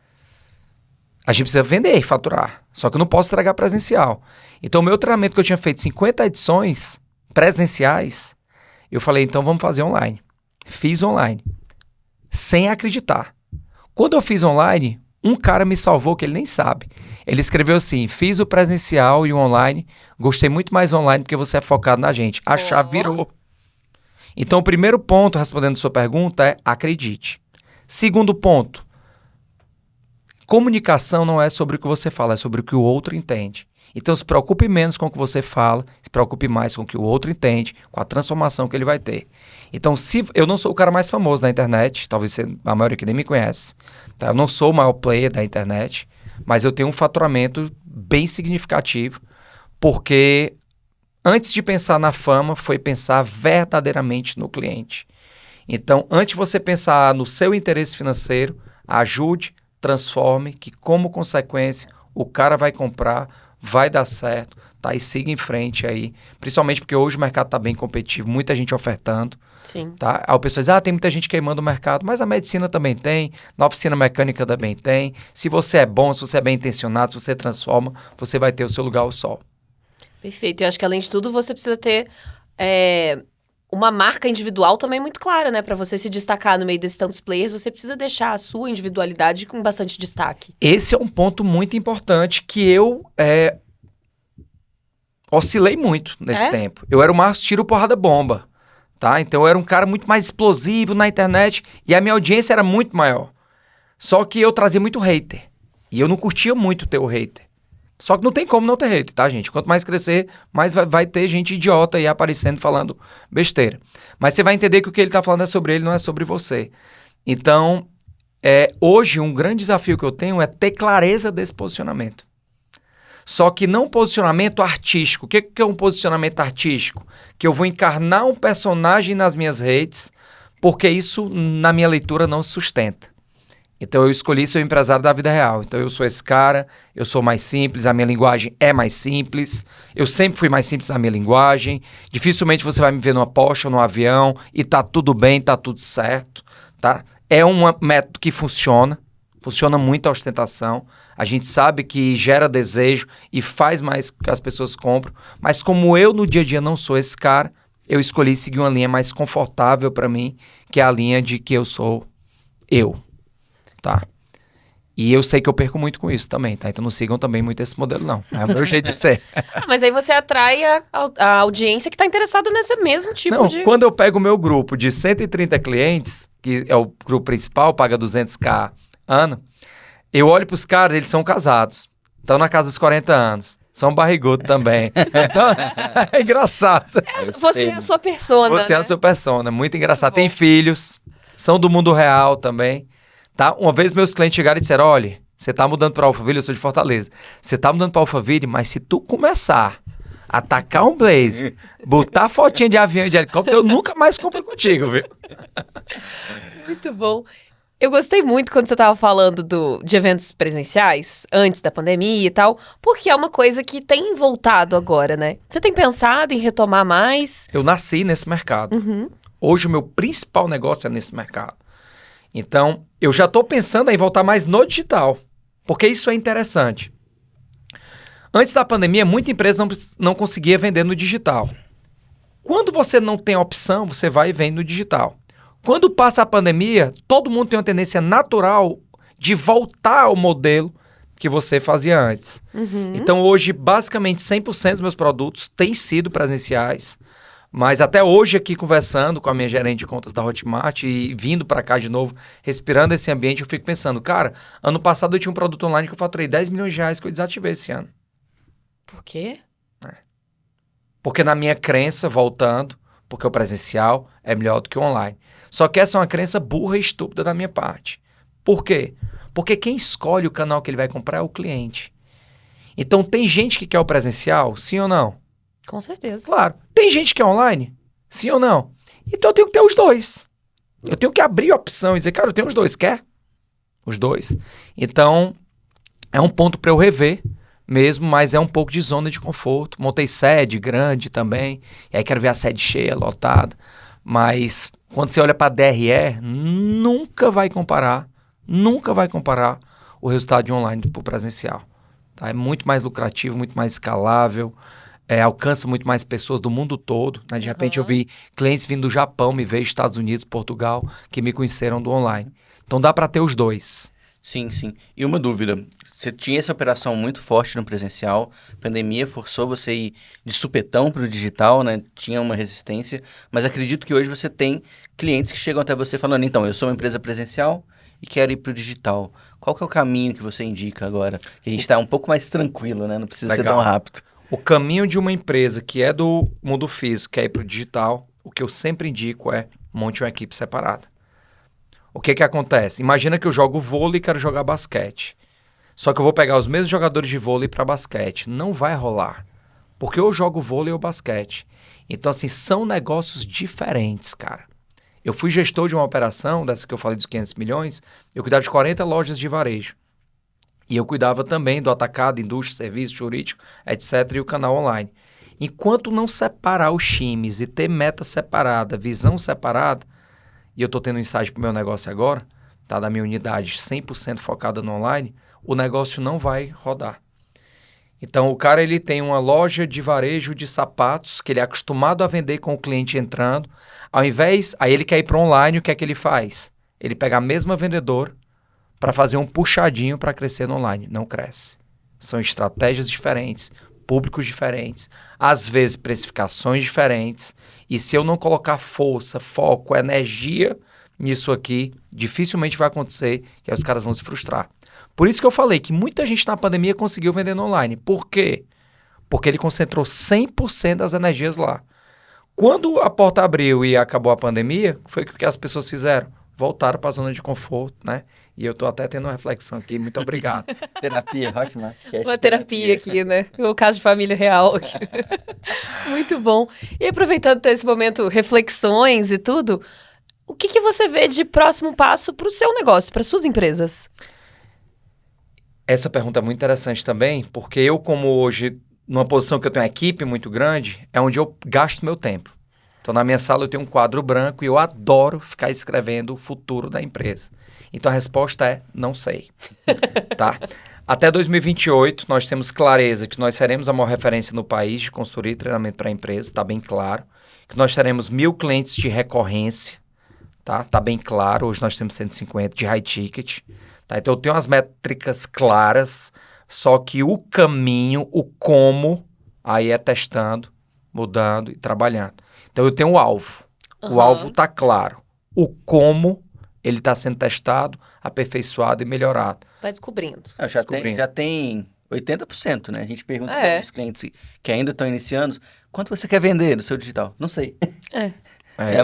Speaker 1: a gente precisa vender e faturar, só que eu não posso estragar presencial. Então, o meu treinamento que eu tinha feito 50 edições presenciais, eu falei, então vamos fazer online. Fiz online, sem acreditar. Quando eu fiz online, um cara me salvou que ele nem sabe. Ele escreveu assim, fiz o presencial e o online, gostei muito mais online porque você é focado na gente. A chave virou. Então, o primeiro ponto, respondendo a sua pergunta, é acredite. Segundo ponto, comunicação não é sobre o que você fala, é sobre o que o outro entende. Então, se preocupe menos com o que você fala, se preocupe mais com o que o outro entende, com a transformação que ele vai ter. Então, se eu não sou o cara mais famoso da internet, talvez a maioria que nem me conhece, tá? Eu não sou o maior player da internet, mas eu tenho um faturamento bem significativo, porque antes de pensar na fama, foi pensar verdadeiramente no cliente. Então, antes de você pensar no seu interesse financeiro, ajude, transforme, que como consequência, o cara vai comprar, vai dar certo, tá? E siga em frente aí. Principalmente porque hoje o mercado está bem competitivo, muita gente ofertando.
Speaker 2: Sim.
Speaker 1: Tá? Aí o pessoal diz, tem muita gente queimando o mercado, mas a medicina também tem, na oficina mecânica também tem. Se você é bom, se você é bem intencionado, se você transforma, você vai ter o seu lugar ao sol.
Speaker 2: Perfeito. Eu acho que, além de tudo, você precisa ter uma marca individual também muito clara, né? Para você se destacar no meio desses tantos players, você precisa deixar a sua individualidade com bastante destaque.
Speaker 1: Esse é um ponto muito importante que eu oscilei muito nesse tempo. Eu era o Marcos Tiro Porrada Bomba, tá? Então eu era um cara muito mais explosivo na internet e a minha audiência era muito maior. Só que eu trazia muito hater. E eu não curtia muito ter o hater. Só que não tem como não ter hater, tá, gente? Quanto mais crescer, mais vai ter gente idiota aí aparecendo falando besteira. Mas você vai entender que o que ele tá falando é sobre ele, não é sobre você. Então, hoje um grande desafio que eu tenho é ter clareza desse posicionamento. Só que não posicionamento artístico. O que é um posicionamento artístico? Que eu vou encarnar um personagem nas minhas redes, porque isso, na minha leitura, não se sustenta. Então, eu escolhi ser o empresário da vida real. Então, eu sou esse cara, eu sou mais simples, a minha linguagem é mais simples. Eu sempre fui mais simples na minha linguagem. Dificilmente você vai me ver numa Porsche ou num avião e tá tudo bem, tá tudo certo, tá? É um método que funciona muito a ostentação. A gente sabe que gera desejo e faz mais que as pessoas compram. Mas como eu, no dia a dia, não sou esse cara, eu escolhi seguir uma linha mais confortável para mim, que é a linha de que eu sou eu. Tá? E eu sei que eu perco muito com isso também, tá? Então não sigam também muito esse modelo, não. É o meu jeito de ser.
Speaker 2: Mas aí você atrai a audiência que tá interessada nesse mesmo tipo de...
Speaker 1: Quando eu pego o meu grupo de 130 clientes, que é o grupo principal, paga 200k ano, eu olho pros caras, eles são casados. Estão na casa dos 40 anos. São barrigudos também. Então, é engraçado.
Speaker 2: Você é a sua persona,
Speaker 1: Você é a sua persona. Muito engraçado. Tem filhos, são do mundo real também. Tá? Uma vez meus clientes chegaram e disseram, olha, você tá mudando para Alphaville, eu sou de Fortaleza. Você tá mudando para Alphaville, mas se tu começar a atacar um Blaze, botar fotinha de avião e de helicóptero, eu nunca mais compro contigo, viu?
Speaker 2: Muito bom. Eu gostei muito quando você tava falando de eventos presenciais, antes da pandemia e tal, porque é uma coisa que tem voltado agora, né? Você tem pensado em retomar mais?
Speaker 1: Eu nasci nesse mercado. Hoje o meu principal negócio é nesse mercado. Então, eu já estou pensando em voltar mais no digital, porque isso é interessante. Antes da pandemia, muita empresa não conseguia vender no digital. Quando você não tem opção, você vai e vende no digital. Quando passa a pandemia, todo mundo tem uma tendência natural de voltar ao modelo que você fazia antes. Então, hoje, basicamente, 100% dos meus produtos têm sido presenciais. Mas até hoje, aqui conversando com a minha gerente de contas da Hotmart e vindo para cá de novo, respirando esse ambiente, eu fico pensando, cara, ano passado eu tinha um produto online que eu faturei 10 milhões de reais que eu desativei esse ano.
Speaker 2: Por quê?
Speaker 1: Porque na minha crença, voltando, porque o presencial é melhor do que o online. Só que essa é uma crença burra e estúpida da minha parte. Por quê? Porque quem escolhe o canal que ele vai comprar é o cliente. Então, tem gente que quer o presencial, sim ou não?
Speaker 2: Com certeza.
Speaker 1: Claro. Tem gente que é online, sim ou não? Então, eu tenho que ter os dois. Eu tenho que abrir a opção e dizer, cara, eu tenho os dois, quer? Os dois. Então, é um ponto para eu rever mesmo, mas é um pouco de zona de conforto. Montei sede grande também, e aí quero ver a sede cheia, lotada. Mas, quando você olha para a DRE, nunca vai comparar o resultado de online para o presencial. Tá? É muito mais lucrativo, muito mais escalável, alcança muito mais pessoas do mundo todo. Né? De repente eu vi clientes vindo do Japão, me veio Estados Unidos, Portugal, que me conheceram do online. Então dá para ter os dois.
Speaker 3: Sim, sim. E uma dúvida, você tinha essa operação muito forte no presencial, a pandemia forçou você a ir de supetão para o digital, né? Tinha uma resistência, mas acredito que hoje você tem clientes que chegam até você falando, então, eu sou uma empresa presencial e quero ir para o digital. Qual que é o caminho que você indica agora? Que a gente está um pouco mais tranquilo, né? Não precisa ser tão rápido.
Speaker 1: O caminho de uma empresa que é do mundo físico, quer ir para o digital, o que eu sempre indico é monte uma equipe separada. O que acontece? Imagina que eu jogo vôlei e quero jogar basquete. Só que eu vou pegar os mesmos jogadores de vôlei para basquete. Não vai rolar. Porque eu jogo vôlei ou basquete. Então, assim, são negócios diferentes, cara. Eu fui gestor de uma operação, dessa que eu falei dos 500 milhões, eu cuidava de 40 lojas de varejo. E eu cuidava também do atacado, indústria, serviço, jurídico, etc. e o canal online. Enquanto não separar os times e ter meta separada, visão separada, e eu estou tendo um insight para o meu negócio agora, tá, da minha unidade 100% focada no online, o negócio não vai rodar. Então, o cara ele tem uma loja de varejo de sapatos que ele é acostumado a vender com o cliente entrando. Ao invés, aí ele quer ir para online, o que é que ele faz? Ele pega a mesma vendedora para fazer um puxadinho para crescer no online. Não cresce. São estratégias diferentes, públicos diferentes, às vezes precificações diferentes. E se eu não colocar força, foco, energia nisso aqui, dificilmente vai acontecer e aí os caras vão se frustrar. Por isso que eu falei que muita gente na pandemia conseguiu vender no online. Por quê? Porque ele concentrou 100% das energias lá. Quando a porta abriu e acabou a pandemia, foi o que as pessoas fizeram? Voltaram para a zona de conforto, né? E eu tô até tendo uma reflexão aqui. Muito obrigado.
Speaker 3: Terapia, ótimo.
Speaker 2: Uma terapia aqui, né? O caso de família real. Muito bom. E aproveitando esse momento, reflexões e tudo, o que você vê de próximo passo para o seu negócio, para suas empresas?
Speaker 1: Essa pergunta é muito interessante também, porque eu, como hoje, numa posição que eu tenho uma equipe muito grande, é onde eu gasto meu tempo. Então, na minha sala eu tenho um quadro branco e eu adoro ficar escrevendo o futuro da empresa. Então, a resposta é não sei. Tá? Até 2028, nós temos clareza que nós seremos a maior referência no país de consultoria e treinamento para a empresa, está bem claro. Que nós teremos 1.000 clientes de recorrência, tá bem claro. Hoje nós temos 150 de high ticket. Tá? Então, eu tenho as métricas claras, só que o caminho, o como, aí é testando, mudando e trabalhando. Então, eu tenho o alvo. O alvo está claro. O como, ele está sendo testado, aperfeiçoado e melhorado.
Speaker 2: Vai descobrindo.
Speaker 3: Já tem 80%, né? A gente pergunta para os clientes que ainda estão iniciando, quanto você quer vender no seu digital? Não sei.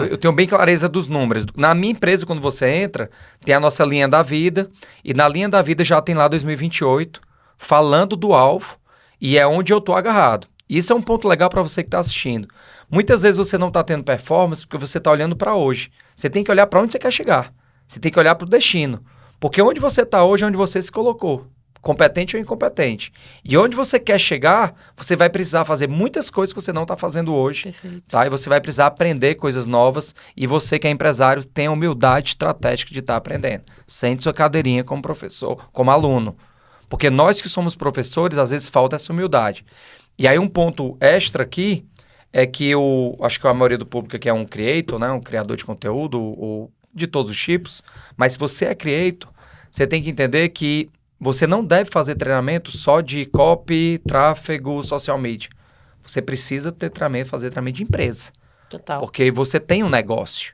Speaker 1: Eu tenho bem clareza dos números. Na minha empresa, quando você entra, tem a nossa linha da vida, e na linha da vida já tem lá 2028, falando do alvo, e é onde eu estou agarrado. Isso é um ponto legal para você que está assistindo. Muitas vezes você não está tendo performance porque você está olhando para hoje. Você tem que olhar para onde você quer chegar. Você tem que olhar para o destino. Porque onde você está hoje é onde você se colocou. Competente ou incompetente. E onde você quer chegar, você vai precisar fazer muitas coisas que você não está fazendo hoje.
Speaker 2: Perfeito.
Speaker 1: Tá? E você vai precisar aprender coisas novas. E você que é empresário tem a humildade estratégica de estar aprendendo. Sente sua cadeirinha como professor, como aluno. Porque nós que somos professores, às vezes falta essa humildade. E aí um ponto extra aqui é que acho que a maioria do público aqui é um creator, né? Um criador de conteúdo, ou de todos os tipos. Mas se você é creator, você tem que entender que você não deve fazer treinamento só de copy, tráfego, social media. Você precisa ter treinamento, fazer treinamento de empresa.
Speaker 2: Total.
Speaker 1: Porque você tem um negócio.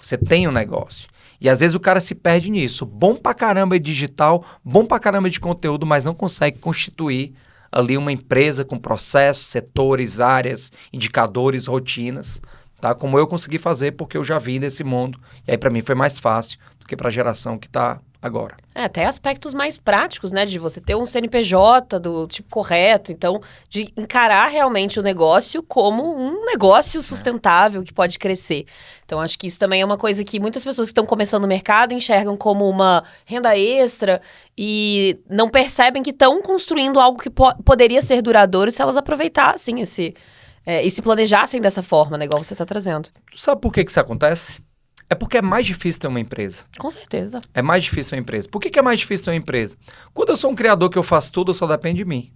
Speaker 1: Você tem um negócio. E às vezes o cara se perde nisso. Bom pra caramba de digital, bom pra caramba de conteúdo, mas não consegue constituir ali uma empresa com processos, setores, áreas, indicadores, rotinas, tá? Como eu consegui fazer porque eu já vim desse mundo. E aí pra mim foi mais fácil do que pra geração que tá agora.
Speaker 2: Até aspectos mais práticos, né? De você ter um CNPJ do tipo correto. Então, de encarar realmente o negócio como um negócio sustentável que pode crescer. Então, acho que isso também é uma coisa que muitas pessoas que estão começando no mercado enxergam como uma renda extra e não percebem que estão construindo algo que poderia ser duradouro se elas aproveitassem e se planejassem dessa forma, né? Igual você está trazendo.
Speaker 1: Tu sabe por que isso acontece? É porque é mais difícil ter uma empresa.
Speaker 2: Com certeza.
Speaker 1: É mais difícil ter uma empresa. Por que é mais difícil ter uma empresa? Quando eu sou um criador que eu faço tudo, só depende de mim.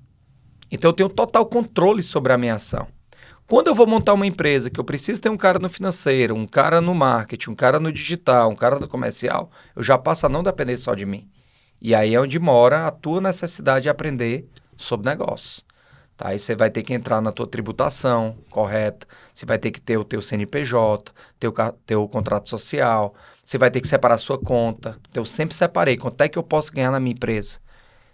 Speaker 1: Então eu tenho total controle sobre a minha ação. Quando eu vou montar uma empresa que eu preciso ter um cara no financeiro, um cara no marketing, um cara no digital, um cara no comercial, eu já passo a não depender só de mim. E aí é onde mora a tua necessidade de aprender sobre negócio. Tá? Aí você vai ter que entrar na tua tributação correta, você vai ter que ter o teu CNPJ, teu contrato social, você vai ter que separar a sua conta. Então, eu sempre separei quanto é que eu posso ganhar na minha empresa.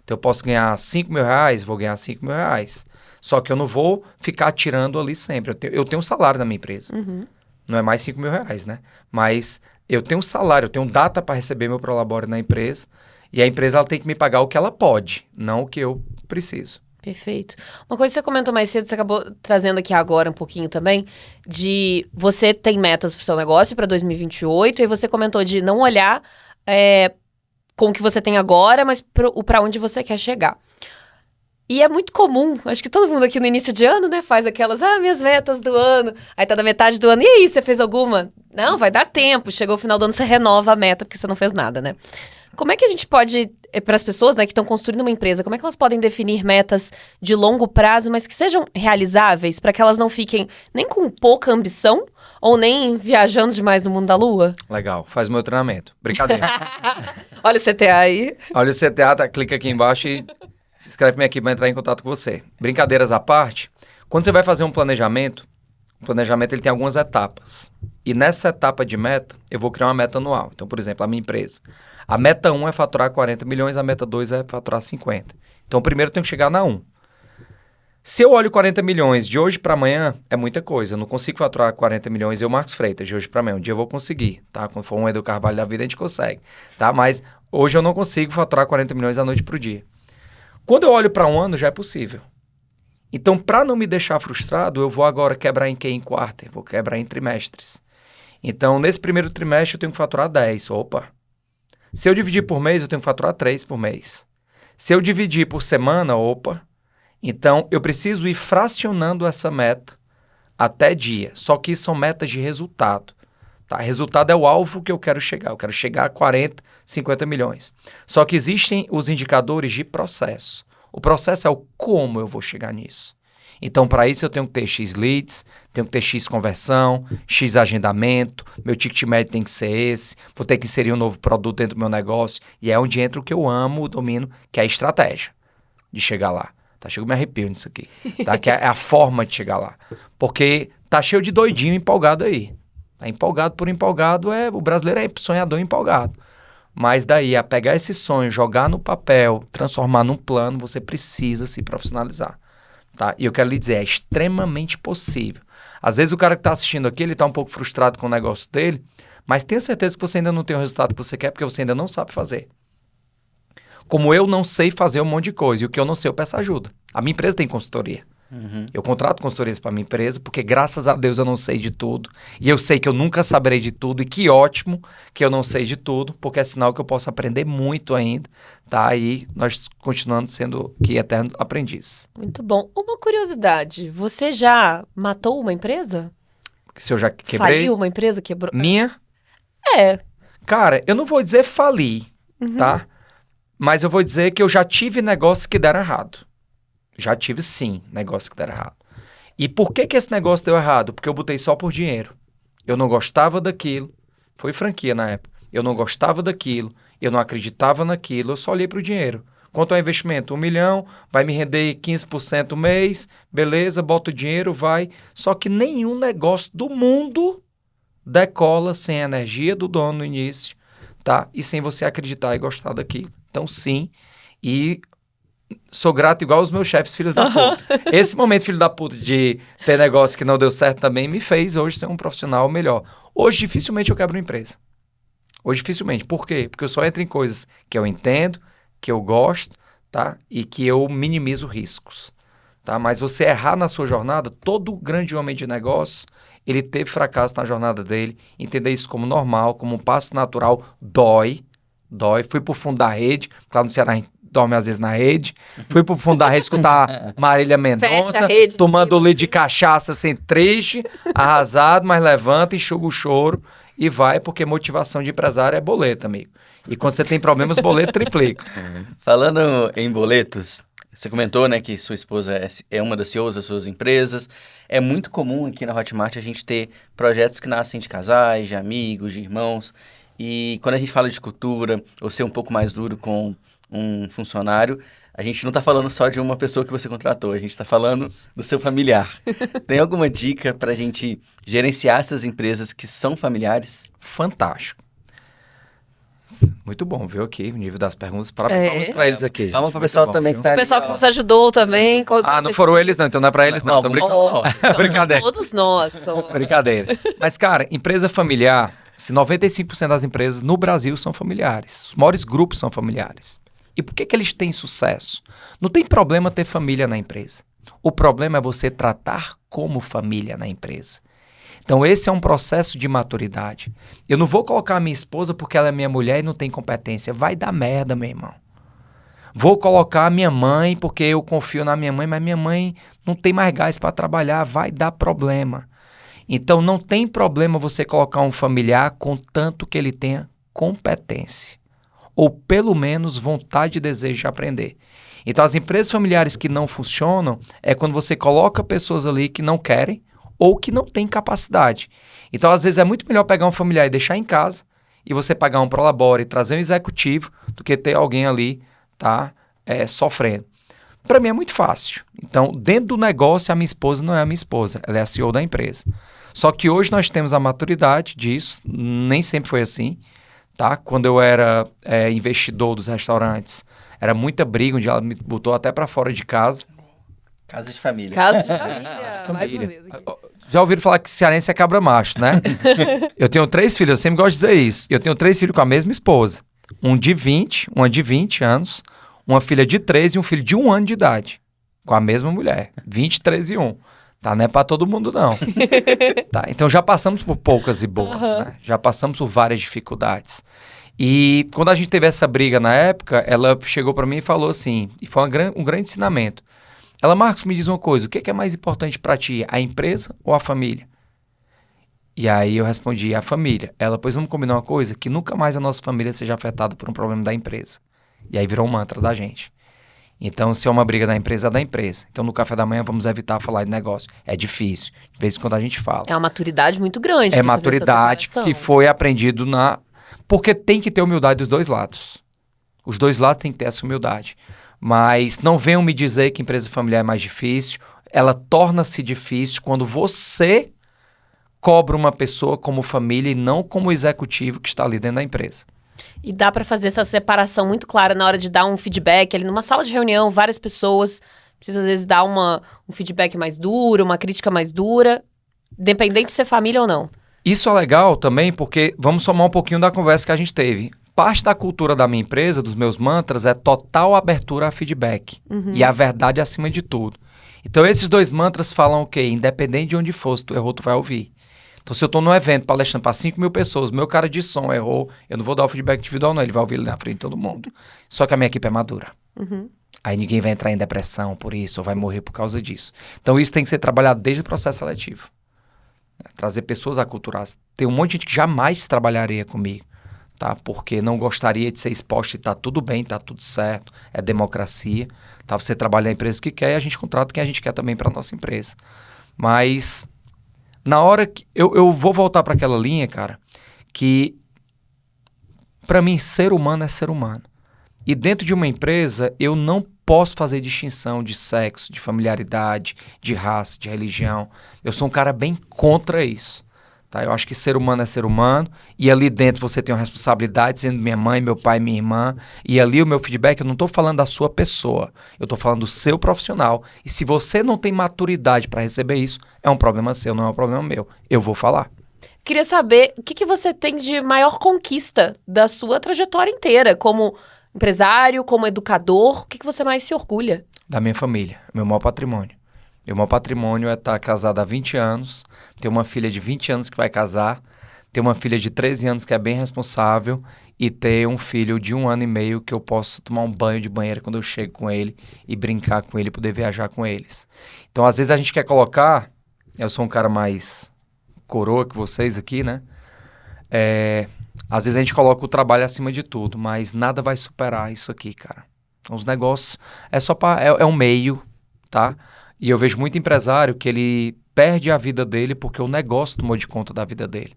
Speaker 1: Então, eu posso ganhar R$5.000, vou ganhar R$5.000. Só que eu não vou ficar tirando ali sempre. Eu tenho um salário na minha empresa.
Speaker 2: Uhum.
Speaker 1: Não é mais R$5.000, né? Mas eu tenho um salário, eu tenho data para receber meu prolabore na empresa. E a empresa ela tem que me pagar o que ela pode, não o que eu preciso.
Speaker 2: Perfeito. Uma coisa que você comentou mais cedo, você acabou trazendo aqui agora um pouquinho também, de você tem metas para o seu negócio para 2028, e você comentou de não olhar com o que você tem agora, mas para onde você quer chegar. E é muito comum, acho que todo mundo aqui no início de ano, né, faz aquelas, minhas metas do ano, aí tá na metade do ano, e aí, você fez alguma? Não, vai dar tempo, chegou o final do ano, você renova a meta, porque você não fez nada, né? Como é que a gente pode, para as pessoas, né, que estão construindo uma empresa, como é que elas podem definir metas de longo prazo, mas que sejam realizáveis, para que elas não fiquem nem com pouca ambição, ou nem viajando demais no mundo da lua?
Speaker 1: Legal, faz o meu treinamento. Brincadeira.
Speaker 2: Olha o CTA aí.
Speaker 1: Olha o CTA, clica aqui embaixo e se inscreve minha equipe para entrar em contato com você. Brincadeiras à parte, quando você vai fazer um planejamento, o planejamento ele tem algumas etapas. E nessa etapa de meta, eu vou criar uma meta anual. Então, por exemplo, a minha empresa. A meta 1 é faturar 40 milhões, a meta 2 é faturar 50. Então, primeiro eu tenho que chegar na 1. Se eu olho 40 milhões de hoje para amanhã, é muita coisa. Eu não consigo faturar 40 milhões, eu, Marcos Freitas, de hoje para amanhã. Um dia eu vou conseguir, tá? Quando for um Edu Carvalho da vida, a gente consegue, tá? Mas hoje eu não consigo faturar 40 milhões da noite para o dia. Quando eu olho para um ano, já é possível. Então, para não me deixar frustrado, eu vou agora quebrar em quê? Em quarter, vou quebrar em trimestres. Então, nesse primeiro trimestre, eu tenho que faturar 10. Opa! Se eu dividir por mês, eu tenho que faturar 3 por mês. Se eu dividir por semana, opa! Então, eu preciso ir fracionando essa meta até dia. Só que são metas de resultado. Tá? Resultado é o alvo que eu quero chegar. Eu quero chegar a 40, 50 milhões. Só que existem os indicadores de processo. O processo é o como eu vou chegar nisso. Então, para isso, eu tenho que ter X leads, tenho que ter X conversão, X agendamento, meu ticket médio tem que ser esse, vou ter que inserir um novo produto dentro do meu negócio, e é onde entra o que eu amo, o domino, que é a estratégia de chegar lá. Tá, chego me arrepio nisso aqui, tá? Que é a forma de chegar lá. Porque tá cheio de doidinho empolgado aí. Tá empolgado por empolgado, o brasileiro é sonhador empolgado. Mas daí, a pegar esse sonho, jogar no papel, transformar num plano, você precisa se profissionalizar. Tá? E eu quero lhe dizer, é extremamente possível. Às vezes o cara que está assistindo aqui, ele está um pouco frustrado com o negócio dele, mas tenha certeza que você ainda não tem o resultado que você quer, porque você ainda não sabe fazer. Como eu não sei fazer um monte de coisa, e o que eu não sei eu peço ajuda. A minha empresa tem consultoria. Eu contrato consultorias para minha empresa, porque graças a Deus eu não sei de tudo. E eu sei que eu nunca saberei de tudo, e que ótimo que eu não sei de tudo, porque é sinal que eu posso aprender muito ainda, tá? E nós continuando sendo que eterno aprendiz.
Speaker 2: Muito bom. Uma curiosidade, você já matou uma empresa?
Speaker 1: Se eu já quebrei...
Speaker 2: Faliu uma empresa? Quebrou?
Speaker 1: Minha?
Speaker 2: É.
Speaker 1: Cara, eu não vou dizer fali, tá? Mas eu vou dizer que eu já tive negócios que deram errado. Já tive, sim, negócios que deram errado. E por que esse negócio deu errado? Porque eu botei só por dinheiro. Eu não gostava daquilo. Foi franquia na época. Eu não gostava daquilo. Eu não acreditava naquilo. Eu só olhei para o dinheiro. Quanto ao investimento? 1 milhão, vai me render 15% o mês. Beleza, bota o dinheiro, vai. Só que nenhum negócio do mundo decola sem a energia do dono no início, tá? E sem você acreditar e gostar daquilo. Então, sim. E sou grato igual os meus chefes, filhos da puta. Esse momento, filho da puta, de ter negócio que não deu certo também, me fez hoje ser um profissional melhor. Hoje, dificilmente eu quebro uma empresa. Hoje, dificilmente. Por quê? Porque eu só entro em coisas que eu entendo, que eu gosto, tá? E que eu minimizo riscos, tá? Mas você errar na sua jornada, todo grande homem de negócio, ele teve fracasso na jornada dele, entender isso como normal, como um passo natural, dói. Fui pro fundo da rede, porque lá no Ceará a gente dorme às vezes na rede. Fui pro fundo da rede escutar Marília Mendonça, tomando litro de cachaça, assim, triste, arrasado, mas levanta, enxuga o choro e vai, porque motivação de empresário é boleto, amigo. E quando você tem problemas, boleto triplica.
Speaker 3: Falando em boletos, você comentou, né, que sua esposa é uma das CEOs das suas empresas. É muito comum aqui na Hotmart a gente ter projetos que nascem de casais, de amigos, de irmãos. E quando a gente fala de cultura, ou ser um pouco mais duro com um funcionário, a gente não está falando só de uma pessoa que você contratou, a gente está falando do seu familiar. Tem alguma dica para a gente gerenciar essas empresas que são familiares?
Speaker 1: Fantástico. Muito bom, viu, aqui, o nível das perguntas. Parabéns, vamos para eles aqui.
Speaker 3: Vamos para o pessoal também que tá
Speaker 2: o pessoal que nos ajudou também.
Speaker 1: Não foram eles não, então não é para eles não. Tô brincando. Brincadeira.
Speaker 2: Todos nós somos.
Speaker 1: Brincadeira. Mas, cara, empresa familiar, se 95% das empresas no Brasil são familiares. Os maiores grupos são familiares. E por que eles têm sucesso? Não tem problema ter família na empresa. O problema é você tratar como família na empresa. Então, esse é um processo de maturidade. Eu não vou colocar a minha esposa porque ela é minha mulher e não tem competência. Vai dar merda, meu irmão. Vou colocar a minha mãe porque eu confio na minha mãe, mas minha mãe não tem mais gás para trabalhar. Vai dar problema. Então, não tem problema você colocar um familiar contanto que ele tenha competência. Ou, pelo menos, vontade e desejo de aprender. Então, as empresas familiares que não funcionam é quando você coloca pessoas ali que não querem ou que não têm capacidade. Então, às vezes, é muito melhor pegar um familiar e deixar em casa e você pagar um prolabore e trazer um executivo do que ter alguém ali, tá, sofrendo. Para mim é muito fácil. Então, dentro do negócio, a minha esposa não é a minha esposa, ela é a CEO da empresa. Só que hoje nós temos a maturidade disso, nem sempre foi assim, tá? Quando eu era investidor dos restaurantes, era muita briga, onde ela me botou até para fora de casa.
Speaker 3: Casa de família.
Speaker 2: Casa de família. Mais uma vez aqui.
Speaker 1: Já ouviram falar que cearense é cabra macho, né? Eu tenho 3 filhos, eu sempre gosto de dizer isso. Eu tenho 3 filhos com a mesma esposa. Uma de 20 anos, uma filha de 13 e um filho de 1 ano de idade. Com a mesma mulher. 20, 13 e 1. Tá? Não é pra todo mundo, não. Tá? Então já passamos por poucas e boas, né? Já passamos por várias dificuldades. E quando a gente teve essa briga na época, ela chegou pra mim e falou assim, e foi um grande ensinamento. Ela, Marcos, me diz uma coisa, o que é mais importante pra ti, a empresa ou a família? E aí eu respondi, a família. Ela, pois vamos combinar uma coisa, que nunca mais a nossa família seja afetada por um problema da empresa. E aí virou um mantra da gente. Então, se é uma briga da empresa, é da empresa. Então, no café da manhã, vamos evitar falar de negócio. É difícil. De vez em quando a gente fala.
Speaker 2: É uma maturidade muito grande.
Speaker 1: É maturidade que foi aprendido Porque tem que ter humildade dos dois lados. Os dois lados têm que ter essa humildade. Mas não venham me dizer que empresa familiar é mais difícil. Ela torna-se difícil quando você cobra uma pessoa como família e não como executivo que está ali dentro da empresa.
Speaker 2: E dá para fazer essa separação muito clara na hora de dar um feedback ali numa sala de reunião, várias pessoas, precisa às vezes dar um feedback mais duro, uma crítica mais dura, independente de ser família ou não.
Speaker 1: Isso é legal também porque vamos somar um pouquinho da conversa que a gente teve. Parte da cultura da minha empresa, dos meus mantras, é total abertura a feedback. E a verdade acima de tudo. Então esses 2 mantras falam o quê? Independente de onde for, se tu errou, tu vai ouvir. Então, se eu estou num evento palestrando para 5 mil pessoas, meu cara de som errou, eu não vou dar o feedback individual, não. Ele vai ouvir ele na frente de todo mundo. Só que a minha equipe é madura. Aí ninguém vai entrar em depressão por isso, ou vai morrer por causa disso. Então, isso tem que ser trabalhado desde o processo seletivo. Trazer pessoas aculturadas. Tem um monte de gente que jamais trabalharia comigo. tá? Porque não gostaria de ser exposto e tá tudo bem, tá tudo certo, é democracia, tá? Você trabalha na empresa que quer e a gente contrata quem a gente quer também para nossa empresa. Mas na hora que eu vou voltar para aquela linha, cara, que para mim ser humano é ser humano. E dentro de uma empresa eu não posso fazer distinção de sexo, de familiaridade, de raça, de religião. Eu sou um cara bem contra isso. Tá? Eu acho que ser humano é ser humano, e ali dentro você tem uma responsabilidade, sendo minha mãe, meu pai, minha irmã, e ali o meu feedback, eu não estou falando da sua pessoa, eu estou falando do seu profissional. E se você não tem maturidade para receber isso, é um problema seu, não é um problema meu. Eu vou falar.
Speaker 2: Queria saber o que você tem de maior conquista da sua trajetória inteira, como empresário, como educador, o que você mais se orgulha?
Speaker 1: Da minha família, meu maior patrimônio. Meu maior patrimônio é estar casado há 20 anos, ter uma filha de 20 anos que vai casar, ter uma filha de 13 anos que é bem responsável e ter um filho de 1 ano e meio que eu posso tomar um banho de banheira quando eu chego com ele e brincar com ele e poder viajar com eles. Então, às vezes a gente quer colocar, eu sou um cara mais coroa que vocês aqui, né? Às vezes a gente coloca o trabalho acima de tudo, mas nada vai superar isso aqui, cara. Os negócios é um meio, tá? E eu vejo muito empresário que ele perde a vida dele porque o negócio tomou de conta da vida dele.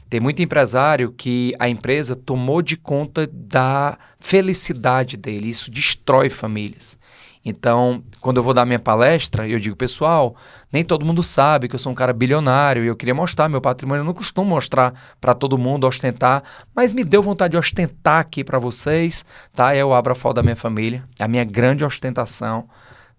Speaker 1: Tem muito empresário que a empresa tomou de conta da felicidade dele. Isso destrói famílias. Então, quando eu vou dar minha palestra, eu digo, pessoal, nem todo mundo sabe que eu sou um cara bilionário e eu queria mostrar meu patrimônio. Eu não costumo mostrar para todo mundo, ostentar, mas me deu vontade de ostentar aqui para vocês, tá? Eu abro a foto da minha família, é a minha grande ostentação,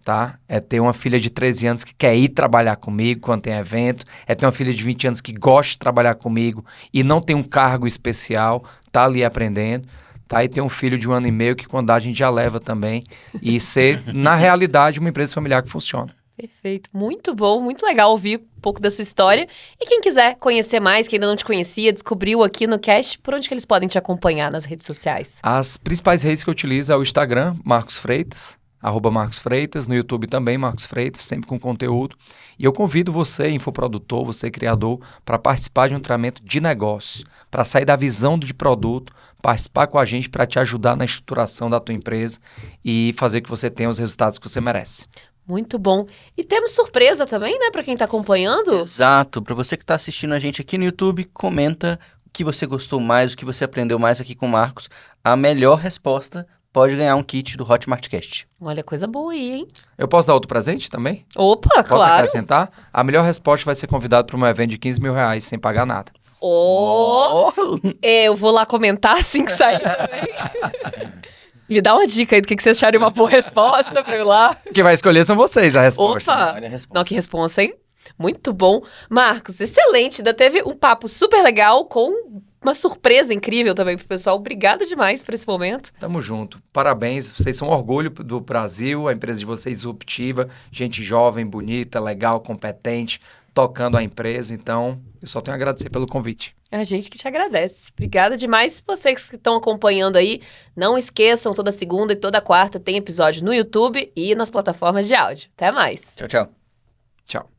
Speaker 1: tá? É ter uma filha de 13 anos que quer ir trabalhar comigo quando tem evento, é ter uma filha de 20 anos que gosta de trabalhar comigo e não tem um cargo especial, tá ali aprendendo. Tá, e tem um filho de 1 ano e meio que quando dá a gente já leva também. E ser, na realidade, uma empresa familiar que funciona.
Speaker 2: Perfeito. Muito bom, muito legal ouvir um pouco da sua história. E quem quiser conhecer mais, quem ainda não te conhecia, descobriu aqui no Cast, por onde que eles podem te acompanhar nas redes sociais?
Speaker 1: As principais redes que eu utilizo é o Instagram, Marcos Freitas, @MarcosFreitas, no YouTube também, Marcos Freitas, sempre com conteúdo. E eu convido você, infoprodutor, você criador, para participar de um treinamento de negócio, para sair da visão de produto, participar com a gente para te ajudar na estruturação da tua empresa e fazer que você tenha os resultados que você merece.
Speaker 2: Muito bom. E temos surpresa também, né, para quem tá acompanhando?
Speaker 3: Exato. Para você que está assistindo a gente aqui no YouTube, comenta o que você gostou mais, o que você aprendeu mais aqui com o Marcos. A melhor resposta pode ganhar um kit do Hotmartcast.
Speaker 2: Olha, coisa boa aí, hein?
Speaker 1: Eu posso dar outro presente também?
Speaker 2: Opa,
Speaker 1: Posso
Speaker 2: claro.
Speaker 1: acrescentar? A melhor resposta vai ser convidado para um evento de R$15 mil sem pagar nada.
Speaker 2: Oh, eu vou lá comentar assim que sair também. Me dá uma dica aí do que vocês acharem uma boa resposta pra eu ir lá.
Speaker 1: Quem vai escolher são vocês a resposta.
Speaker 2: Opa!
Speaker 3: Olha a resposta.
Speaker 2: Não, que responsa, hein? Muito bom. Marcos, excelente. Ainda teve um papo super legal com uma surpresa incrível também pro pessoal. Obrigada demais por esse momento.
Speaker 1: Tamo junto. Parabéns. Vocês são um orgulho do Brasil. A empresa de vocês disruptiva. Gente jovem, bonita, legal, competente, tocando a empresa. Então, eu só tenho a agradecer pelo convite.
Speaker 2: A gente que te agradece. Obrigada demais. Vocês que estão acompanhando aí, não esqueçam, toda segunda e toda quarta tem episódio no YouTube e nas plataformas de áudio. Até mais.
Speaker 3: Tchau, tchau.
Speaker 1: Tchau.